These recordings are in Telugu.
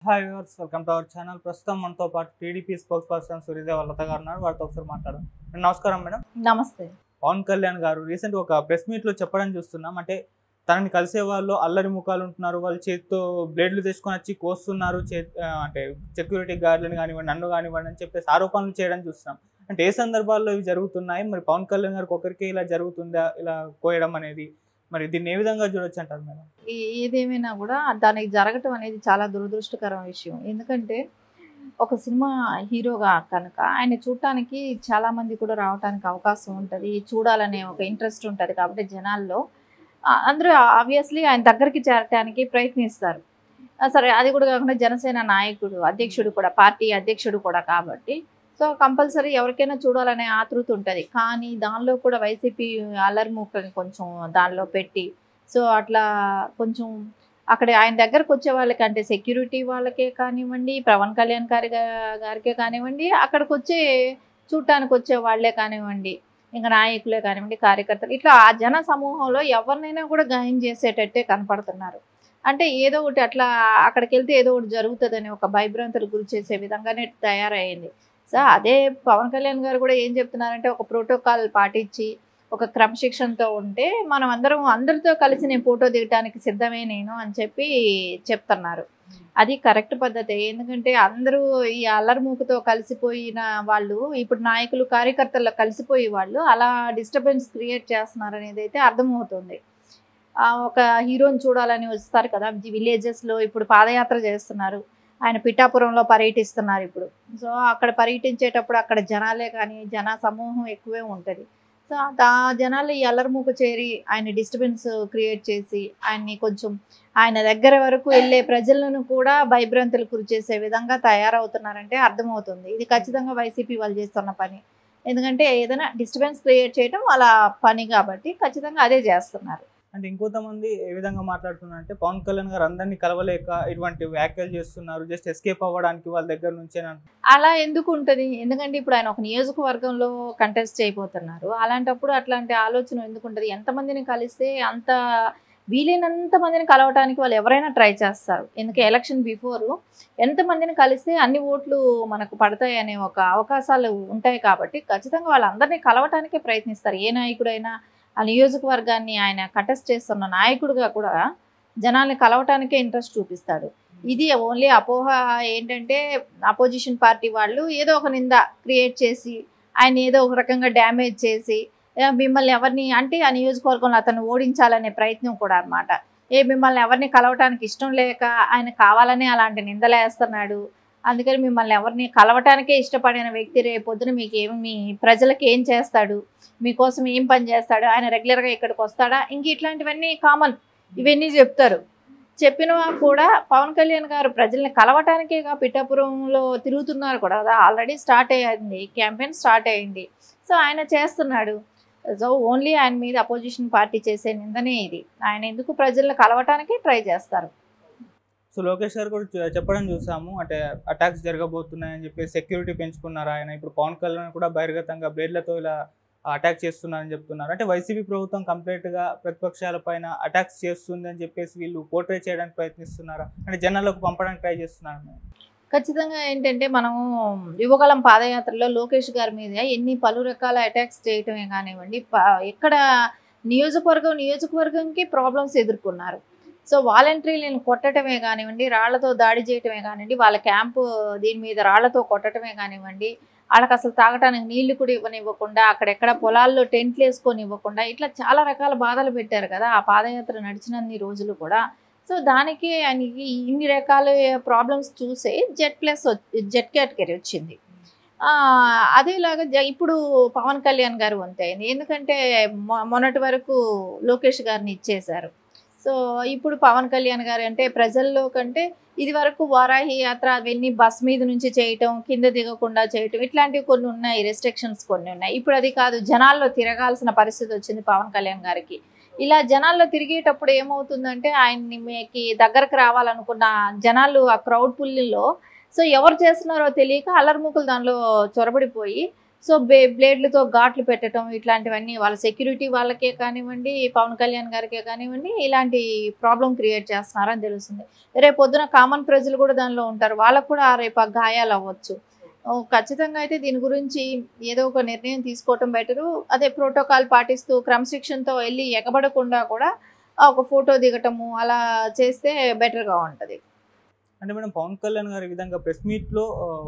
Hi viewers, welcome to our channel. ప్రస్తుతం మనతో పాటు టీడీపీ స్పోక్స్ పర్సన్ సూర్యదేవ్ లత గారు ఉన్నారు. వారితో ఒకసారి మాట్లాడడం. నమస్కారం మేడం. నమస్తే. పవన్ కళ్యాణ్ గారు రీసెంట్ ఒక ప్రెస్ మీట్ లో చెప్పడం చూస్తున్నాం. అంటే తనని కలిసే వాళ్ళు అల్లరి ముఖాలు ఉంటున్నారు, వాళ్ళు చేతితో బ్లేడ్లు తీసుకొని వచ్చి కోస్తున్నారు, అంటే సెక్యూరిటీ గార్డులను కానివ్వండి, నన్ను కానివ్వండి అని చెప్పేసి ఆరోపణలు చేయడం చూస్తున్నాం. అంటే ఏ సందర్భాల్లో ఇవి జరుగుతున్నాయి? మరి పవన్ కళ్యాణ్ గారికి ఒకరికి ఇలా జరుగుతుందా, ఇలా కోయడం అనేది? మరి దీన్ని ఏ విధంగా చూడొచ్చు అంటారు మేడం? ఏదేమైనా కూడా దానికి జరగటం అనేది చాలా దురదృష్టకరం విషయం. ఎందుకంటే ఒక సినిమా హీరోగా కనుక ఆయన చూడటానికి చాలామంది కూడా రావడానికి అవకాశం ఉంటుంది, చూడాలనే ఒక ఇంట్రెస్ట్ ఉంటుంది. కాబట్టి జనాల్లో అందరూ ఆబ్వియస్లీ ఆయన దగ్గరికి చేరటానికి ప్రయత్నిస్తారు. సరే, అది కూడా కాకుండా జనసేన నాయకుడు, అధ్యక్షుడు కూడా, పార్టీ అధ్యక్షుడు కూడా కాబట్టి సో కంపల్సరీ ఎవరికైనా చూడాలనే ఆతృత ఉంటుంది. కానీ దానిలో కూడా వైసీపీ అల్లరి మూకని కొంచెం దానిలో పెట్టి సో అట్లా కొంచెం అక్కడ ఆయన దగ్గరకు వచ్చే వాళ్ళకంటే సెక్యూరిటీ వాళ్ళకే కానివ్వండి, పవన్ కళ్యాణ్ గారికే కానివ్వండి, అక్కడికి వచ్చే చూడటానికి వచ్చే వాళ్ళే కానివ్వండి, ఇంకా నాయకులే కానివ్వండి, కార్యకర్తలు, ఇట్లా ఆ జన సమూహంలో ఎవరినైనా కూడా గాయం చేసేటట్టే కనపడుతున్నారు. అంటే ఏదో ఒకటి అట్లా అక్కడికి వెళ్తే ఏదో ఒకటి జరుగుతుందని ఒక భయభ్రాంతులకు గురి చేసే విధంగానే తయారయ్యింది. సో అదే పవన్ కళ్యాణ్ గారు కూడా ఏం చెప్తున్నారంటే ఒక ప్రోటోకాల్ పాటించి ఒక క్రమశిక్షణతో ఉంటే మనం అందరితో కలిసి నేను ఫోటో దిగటానికి సిద్ధమే నేను అని చెప్పి చెప్తున్నారు. అది కరెక్ట్ పద్ధతి. ఎందుకంటే అందరూ ఈ అల్లరిమూకతో కలిసిపోయిన వాళ్ళు ఇప్పుడు నాయకులు కార్యకర్తల్లో కలిసిపోయి వాళ్ళు అలా డిస్టర్బెన్స్ క్రియేట్ చేస్తున్నారు అనేది అయితే అర్థమవుతుంది. ఒక హీరోని చూడాలని వస్తారు కదా విలేజెస్లో, ఇప్పుడు పాదయాత్ర చేస్తున్నారు, ఆయన పిఠాపురంలో పర్యటిస్తున్నారు ఇప్పుడు. సో అక్కడ పర్యటించేటప్పుడు అక్కడ జనాలే కానీ జన సమూహం ఎక్కువే ఉంటుంది. సో ఆ జనాలు ఈ అల్లరిమూక చేరి ఆయన డిస్టర్బెన్స్ క్రియేట్ చేసి ఆయన్ని కొంచెం ఆయన దగ్గర వరకు వెళ్ళే ప్రజలను కూడా భయభ్రాంతులకు గురి చేసే విధంగా తయారవుతున్నారంటే అర్థమవుతుంది. ఇది ఖచ్చితంగా వైసీపీ వాళ్ళు చేస్తున్న పని. ఎందుకంటే ఏదైనా డిస్టర్బెన్స్ క్రియేట్ చేయడం వాళ్ళ పని కాబట్టి ఖచ్చితంగా అదే చేస్తున్నారు. అంటే ఇంకొంతమంది ఏ విధంగా మాట్లాడుతున్నారు అంటే పవన్ కళ్యాణ్ గారు అందరినీ కలవలేక ఇటువంటి వ్యాఖ్యలు చేస్తున్నారు, జస్ట్ ఎస్కేప్ అవ్వడానికి వాళ్ళ దగ్గర నుంచే. అలా ఎందుకు ఉంటుంది? ఎందుకంటే ఇప్పుడు ఆయన ఒక నియోజకవర్గంలో కంటెస్ట్ చేయబోతున్నారు. అలాంటప్పుడు అట్లాంటి ఆలోచన ఎందుకు ఉంటుంది? ఎంతమందిని కలిస్తే అంత వీలైనంత మందిని కలవటానికి వాళ్ళు ఎవరైనా ట్రై చేస్తారు. ఎందుకంటే ఎలక్షన్ బిఫోరు ఎంతమందిని కలిస్తే అన్ని ఓట్లు మనకు పడతాయి అనే ఒక అవకాశాలు ఉంటాయి కాబట్టి ఖచ్చితంగా వాళ్ళందరినీ కలవటానికే ప్రయత్నిస్తారు. ఏ నాయకుడైనా ఆ నియోజకవర్గాన్ని ఆయన కంటెస్ట్ చేస్తున్న నాయకుడిగా కూడా జనాల్ని కలవటానికే ఇంట్రెస్ట్ చూపిస్తాడు. ఇది ఓన్లీ అపోహ ఏంటంటే అపోజిషన్ పార్టీ వాళ్ళు ఏదో ఒక నింద క్రియేట్ చేసి ఆయన ఏదో ఒక రకంగా డ్యామేజ్ చేసి మిమ్మల్ని ఎవరిని అంటే ఆ నియోజకవర్గంలో అతను ఓడించాలనే ప్రయత్నం కూడా అనమాట. మిమ్మల్ని ఎవరిని కలవటానికి ఇష్టం లేక ఆయన కావాలనే అలాంటి నిందలేస్తున్నాడు, అందుకని మిమ్మల్ని ఎవరిని కలవటానికే ఇష్టపడిన వ్యక్తి రేపొద్దున మీ ప్రజలకు ఏం చేస్తాడు, మీకోసం ఏం పని చేస్తాడు, ఆయన రెగ్యులర్గా ఇక్కడికి వస్తాడా, ఇంక ఇట్లాంటివన్నీ కామన్, ఇవన్నీ చెప్తారు. చెప్పిన కూడా పవన్ కళ్యాణ్ గారు ప్రజల్ని కలవటానికేగా పిఠాపురంలో తిరుగుతున్నారు కూడా కదా, ఆల్రెడీ స్టార్ట్ అయ్యింది, క్యాంపెయిన్ స్టార్ట్ అయ్యింది. సో ఆయన చేస్తున్నాడు. సో ఓన్లీ ఆయన మీద అపోజిషన్ పార్టీ చేసే నిందనే ఇది. ఆయన ఎందుకు ప్రజల్ని కలవటానికే ట్రై చేస్తారు. సో లోకేష్ గారు కూడా చెప్పడం చూసాము, అంటే అటాక్స్ జరగబోతున్నాయని చెప్పి సెక్యూరిటీ పెంచుకున్నారు ఆయన. ఇప్పుడు పవన్ కళ్యాణ్ కూడా బహిర్గతంగా బ్లేడ్లతో ఇలా అటాక్ చేస్తున్నారని చెప్తున్నారు. అంటే వైసీపీ ప్రభుత్వం కంప్లీట్గా ప్రతిపక్షాల పైన అటాక్స్ చేస్తుంది అని చెప్పేసి వీళ్ళు పోర్ట్రే చేయడానికి ప్రయత్నిస్తున్నారా, అంటే జనాలకు పంపడానికి ట్రై చేస్తున్నారు? ఖచ్చితంగా ఏంటంటే మనము యువగళం పాదయాత్రలో లోకేష్ గారి మీద ఎన్ని పలు రకాల అటాక్స్ చేయటమే కానివ్వండి, ఎక్కడ నియోజకవర్గంకి ప్రాబ్లమ్స్ ఎదుర్కొన్నారు. సో వాలంటీర్లను కొట్టడమే కానివ్వండి, రాళ్లతో దాడి చేయటమే కానివ్వండి, వాళ్ళ క్యాంపు దీని మీద రాళ్లతో కొట్టడమే కానివ్వండి, వాళ్ళకి అసలు తాగటానికి నీళ్లు కూడా ఇవ్వనివ్వకుండా, అక్కడెక్కడ పొలాల్లో టెంట్లు వేసుకొని ఇవ్వకుండా, ఇట్లా చాలా రకాల బాధలు పెట్టారు కదా ఆ పాదయాత్ర నడిచినన్ని రోజులు కూడా. సో దానికి ఆయనకి ఇన్ని రకాల ప్రాబ్లమ్స్ చూసే జెడ్ కేటగిరీ వచ్చింది. అదేలాగా ఇప్పుడు పవన్ కళ్యాణ్ గారు వంతు అయింది. ఎందుకంటే మొన్నటి వరకు లోకేష్ గారిని ఇచ్చేశారు. సో ఇప్పుడు పవన్ కళ్యాణ్ గారు అంటే ప్రజల్లో కంటే ఇది వరకు వారాహి యాత్ర అవన్నీ బస్ మీద నుంచి చేయటం, కింద దిగకుండా చేయటం, ఇట్లాంటివి కొన్ని ఉన్నాయి, రెస్ట్రిక్షన్స్ కొన్ని ఉన్నాయి. ఇప్పుడు అది కాదు, జనాల్లో తిరగాల్సిన పరిస్థితి వచ్చింది పవన్ కళ్యాణ్ గారికి. ఇలా జనాల్లో తిరిగేటప్పుడు ఏమవుతుందంటే ఆయన్ని మీకు దగ్గరకు రావాలనుకున్న జనాలు ఆ క్రౌడ్ పుల్లిలో సో ఎవరు చేస్తున్నారో తెలియక అల్లరిమూకలు దానిలో చొరబడిపోయి సో బ్లేడ్లతో ఘాట్లు పెట్టడం ఇట్లాంటివన్నీ వాళ్ళ సెక్యూరిటీ వాళ్ళకే కానివ్వండి, పవన్ కళ్యాణ్ గారికే కానివ్వండి, ఇలాంటి ప్రాబ్లం క్రియేట్ చేస్తున్నారని తెలుస్తుంది. రేపు పొద్దున కామన్ ప్రజలు కూడా దానిలో ఉంటారు, వాళ్ళకు కూడా రేపు ఆ గాయాలు అవ్వచ్చు. ఖచ్చితంగా అయితే దీని గురించి ఏదో ఒక నిర్ణయం తీసుకోవటం బెటరు. అదే ప్రోటోకాల్ పాటిస్తూ క్రమశిక్షణతో వెళ్ళి ఎగబడకుండా కూడా ఒక ఫోటో దిగటము అలా చేస్తే బెటర్గా ఉంటుంది. అంటే మేడం పవన్ కళ్యాణ్ గారు ఈ విధంగా ప్రెస్ మీట్లో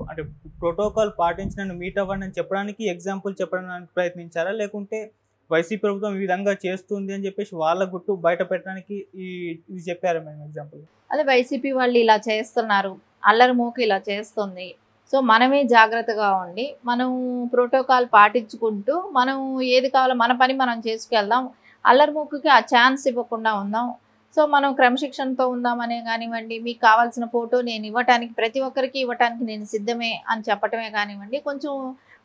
అంటే ప్రోటోకాల్ పాటించి నన్ను మీట్ అవ్వండి అని చెప్పడానికి ఎగ్జాంపుల్ చెప్పడానికి ప్రయత్నించారా, లేకుంటే వైసీపీ ప్రభుత్వం ఈ విధంగా చేస్తుంది అని చెప్పేసి వాళ్ళ గుట్టు బయట పెట్టడానికి ఇది చెప్పారా మేడం ఎగ్జాంపుల్? అదే వైసీపీ వాళ్ళు ఇలా చేస్తున్నారు, అల్లరి మూక ఇలా చేస్తుంది, సో మనమే జాగ్రత్తగా ఉండి మనం ప్రోటోకాల్ పాటించుకుంటూ మనం ఏది కావాలో మన పని మనం చేసుకెళ్దాం, అల్లరి మూకకి ఆ ఛాన్స్ ఇవ్వకుండా ఉందాం. సో మనం క్రమశిక్షణతో ఉందామనే కానివ్వండి, మీకు కావాల్సిన ఫోటో నేను ఇవ్వటానికి ప్రతి ఒక్కరికి ఇవ్వటానికి నేను సిద్ధమే అని చెప్పటమే కానివ్వండి. కొంచెం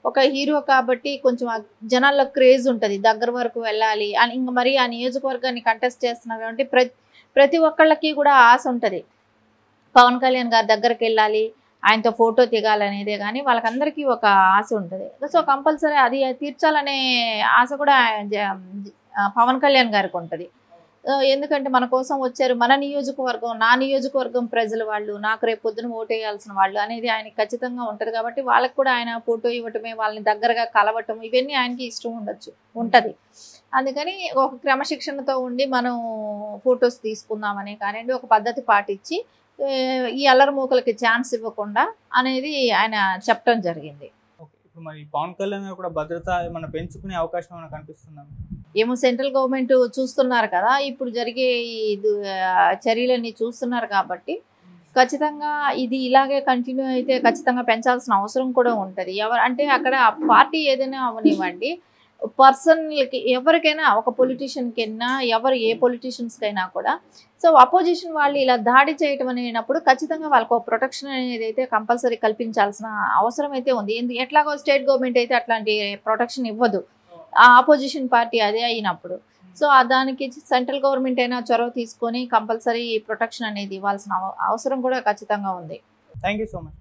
ఒక హీరో కాబట్టి కొంచెం జనాల్లో క్రేజ్ ఉంటుంది, దగ్గర వరకు వెళ్ళాలి అని. ఇంక మరి ఆ నియోజకవర్గాన్ని కంటెస్ట్ చేస్తున్నారు కాబట్టి ప్రతి ఒక్కళ్ళకి కూడా ఆశ ఉంటుంది, పవన్ కళ్యాణ్ గారి దగ్గరికి వెళ్ళాలి, ఆయనతో ఫోటో దిగాలనేదే కానీ వాళ్ళకందరికీ ఒక ఆశ ఉంటుంది. సో కంపల్సరీ అది తీర్చాలనే ఆశ కూడా పవన్ కళ్యాణ్ గారికి ఉంటుంది. ఎందుకంటే మన కోసం వచ్చారు, మన నియోజకవర్గం, నా నియోజకవర్గం ప్రజలు వాళ్ళు, నాకు రేపు పొద్దున ఓటేయాల్సిన వాళ్ళు అనేది ఆయనకి ఖచ్చితంగా ఉంటుంది. కాబట్టి వాళ్ళకి కూడా ఆయన ఫోటో ఇవ్వటమే, వాళ్ళని దగ్గరగా కలవటం ఇవన్నీ ఆయనకి ఇష్టం ఉంటుంది. అందుకని ఒక క్రమశిక్షణతో ఉండి మనం ఫొటోస్ తీసుకుందామని కానివ్వండి, ఒక పద్ధతి పాటించి ఈ అల్లరి మూకలకి ఛాన్స్ ఇవ్వకుండా అనేది ఆయన చెప్పడం జరిగింది. ఇప్పుడు మరి పవన్ కళ్యాణ్ గారు కూడా భద్రత ఏమైనా పెంచుకునే అవకాశం ఏమైనా కనిపిస్తుందా? ఏమో సెంట్రల్ గవర్నమెంట్ చూస్తున్నారు కదా, ఇప్పుడు జరిగే ఈ చర్యలన్నీ చూస్తున్నారు కాబట్టి ఖచ్చితంగా ఇది ఇలాగే కంటిన్యూ అయితే ఖచ్చితంగా పెంచాల్సిన అవసరం కూడా ఉంటుంది. అంటే అక్కడ పార్టీ ఏదైనా అవనివ్వండి, పర్సన్లకి ఎవరికైనా, ఒక పొలిటీషియన్కైనా, ఏ పొలిటీషియన్స్కైనా కూడా సో అపోజిషన్ వాళ్ళు ఇలా దాడి చేయటం అనేటప్పుడు ఖచ్చితంగా వాళ్ళకు ఒక ప్రొటెక్షన్ అనేది అయితే కంపల్సరీ కల్పించాల్సిన అవసరం అయితే ఉంది. ఎట్లాగో స్టేట్ గవర్నమెంట్ అయితే అట్లాంటి ప్రొటెక్షన్ ఇవ్వదు ఆ ఆపోజిషన్ పార్టీ అదే అయినప్పుడు. సో దానికి సెంట్రల్ గవర్నమెంట్ అయినా చొరవ తీసుకొని కంపల్సరీ ప్రొటెక్షన్ అనేది ఇవ్వాల్సిన అవసరం కూడా ఖచ్చితంగా ఉంది. Thank you so much.